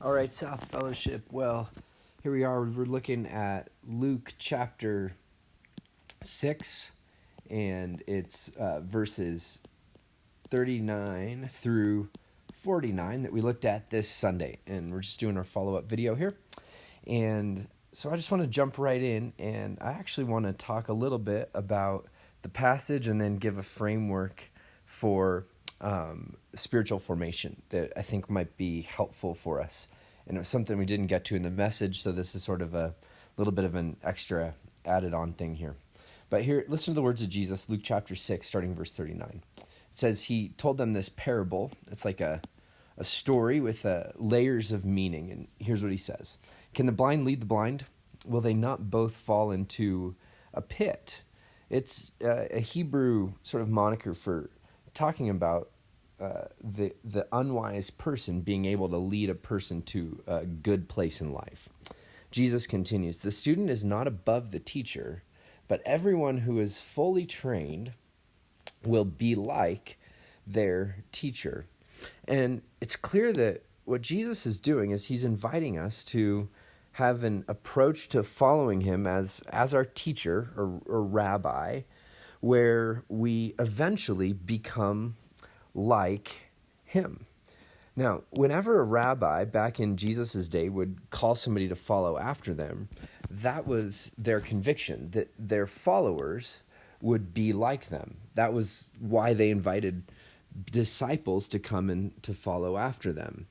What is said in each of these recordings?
All right, South Fellowship. Well, here we are. We're looking at Luke chapter 6, and it's verses 39 through 49 that we looked at this Sunday. And we're just doing our follow-up video here. And so I just want to jump right in, and I actually want to talk a little bit about the passage and then give a framework for spiritual formation that I think might be helpful for us. And it was something we didn't get to in the message, so this is sort of a little bit of an extra added on thing here. But here, listen to the words of Jesus, Luke chapter 6, starting verse 39. It says he told them this parable. It's like a story with layers of meaning. And here's what he says. Can the blind lead the blind? Will they not both fall into a pit? It's a Hebrew sort of moniker for talking about the unwise person being able to lead a person to a good place in life. Jesus continues, the student is not above the teacher, but everyone who is fully trained will be like their teacher. And it's clear that what Jesus is doing is he's inviting us to have an approach to following him as our teacher or rabbi, where we eventually become like him. Now, whenever a rabbi back in Jesus' day would call somebody to follow after them, that was their conviction, that their followers would be like them. That was why they invited disciples to come and to follow after them.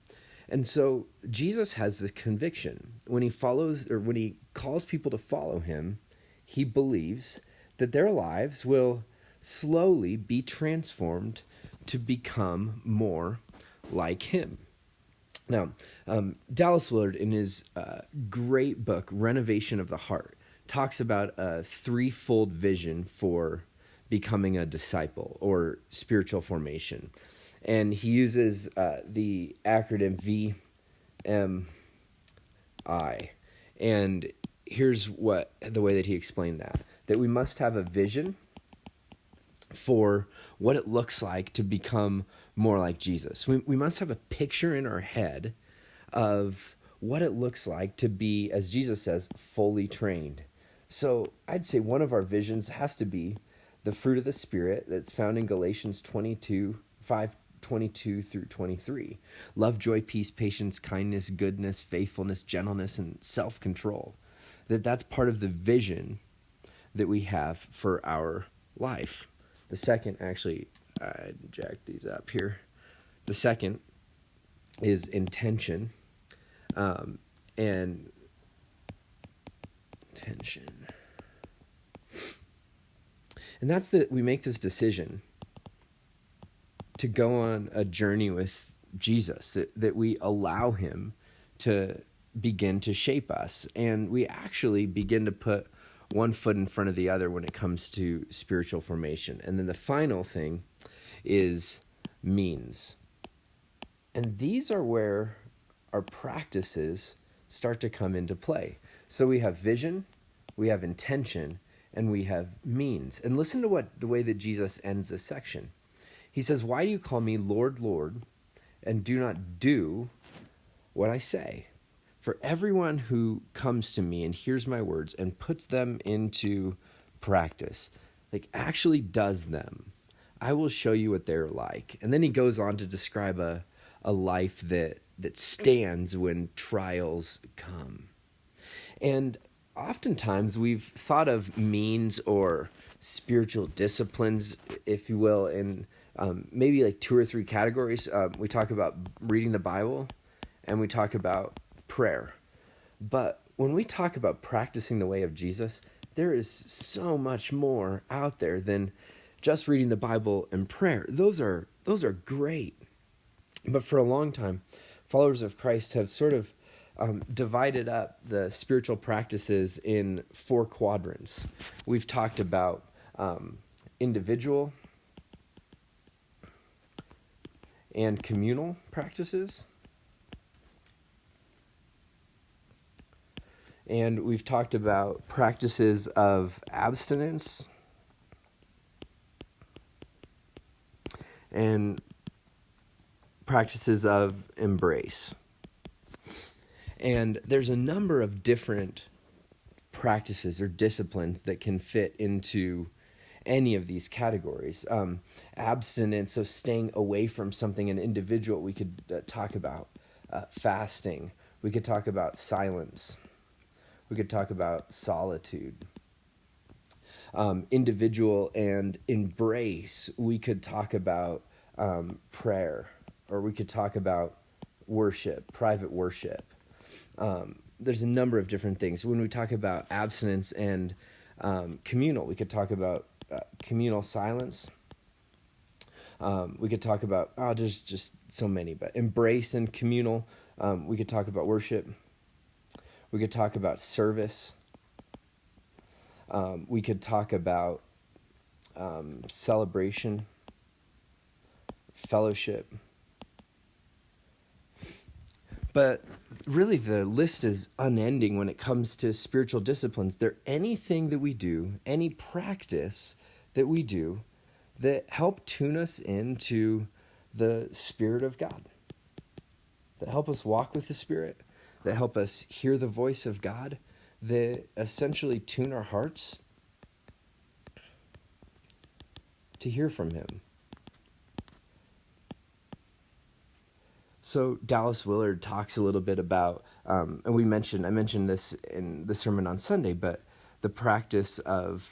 And so Jesus has this conviction. When he calls people to follow him, he believes that their lives will slowly be transformed to become more like him. Now, Dallas Willard, in his great book, Renovation of the Heart, talks about a threefold vision for becoming a disciple or spiritual formation. And he uses the acronym VMI. And here's the way that he explained that we must have a vision for what it looks like to become more like Jesus. We must have a picture in our head of what it looks like to be, as Jesus says, fully trained. So I'd say one of our visions has to be the fruit of the Spirit that's found in Galatians 5:22 through 23. Love, joy, peace, patience, kindness, goodness, faithfulness, gentleness, and self-control. That's part of the vision that we have for our life. The second, actually, I jacked these up here. The second is intention, and intention. And that's that we make this decision to go on a journey with Jesus, that we allow him to begin to shape us. And we actually begin to put one foot in front of the other when it comes to spiritual formation. And then the final thing is means. And these are where our practices start to come into play. So we have vision, we have intention, and we have means. And listen to the way that Jesus ends this section. He says, why do you call me Lord, Lord, and do not do what I say? For everyone who comes to me and hears my words and puts them into practice, like actually does them, I will show you what they're like. And then he goes on to describe a life that stands when trials come. And oftentimes we've thought of means or spiritual disciplines, if you will, in maybe like 2 or 3 categories. We talk about reading the Bible and we talk about prayer. But when we talk about practicing the way of Jesus, there is so much more out there than just reading the Bible and prayer. Those are great. But for a long time, followers of Christ have sort of divided up the spiritual practices in 4 quadrants. We've talked about individual and communal practices. And we've talked about practices of abstinence and practices of embrace. And there's a number of different practices or disciplines that can fit into any of these categories. Abstinence, so staying away from something, an individual, we could talk about fasting. We could talk about silence. We could talk about solitude. Individual and embrace, we could talk about prayer, or we could talk about worship, private worship. There's a number of different things. When we talk about abstinence and communal, we could talk about communal silence. We could talk about, there's just so many, but embrace and communal. We could talk about worship. We could talk about service. We could talk about celebration, fellowship. But really the list is unending when it comes to spiritual disciplines. There anything that we do, any practice that we do that help tune us into the Spirit of God, that help us walk with the Spirit, that help us hear the voice of God, that essentially tune our hearts to hear from Him. So Dallas Willard talks a little bit about, and I mentioned this in the sermon on Sunday, but the practice of,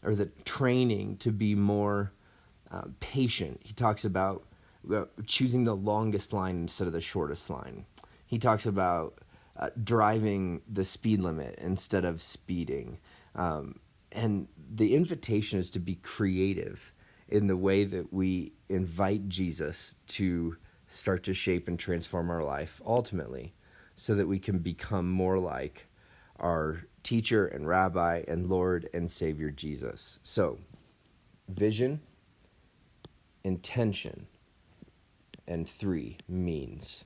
or the training to be more patient. He talks about choosing the longest line instead of the shortest line. He talks about driving the speed limit instead of speeding. And the invitation is to be creative in the way that we invite Jesus to start to shape and transform our life ultimately, so that we can become more like our teacher and rabbi and Lord and Savior Jesus. So, vision, intention, and 3, means.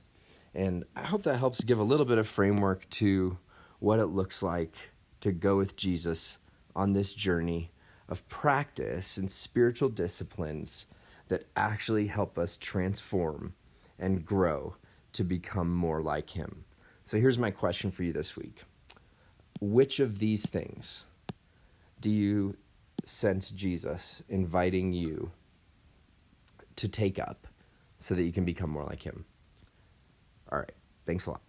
And I hope that helps give a little bit of framework to what it looks like to go with Jesus on this journey of practice and spiritual disciplines that actually help us transform and grow to become more like Him. So here's my question for you this week. Which of these things do you sense Jesus inviting you to take up so that you can become more like Him? All right. Thanks a lot.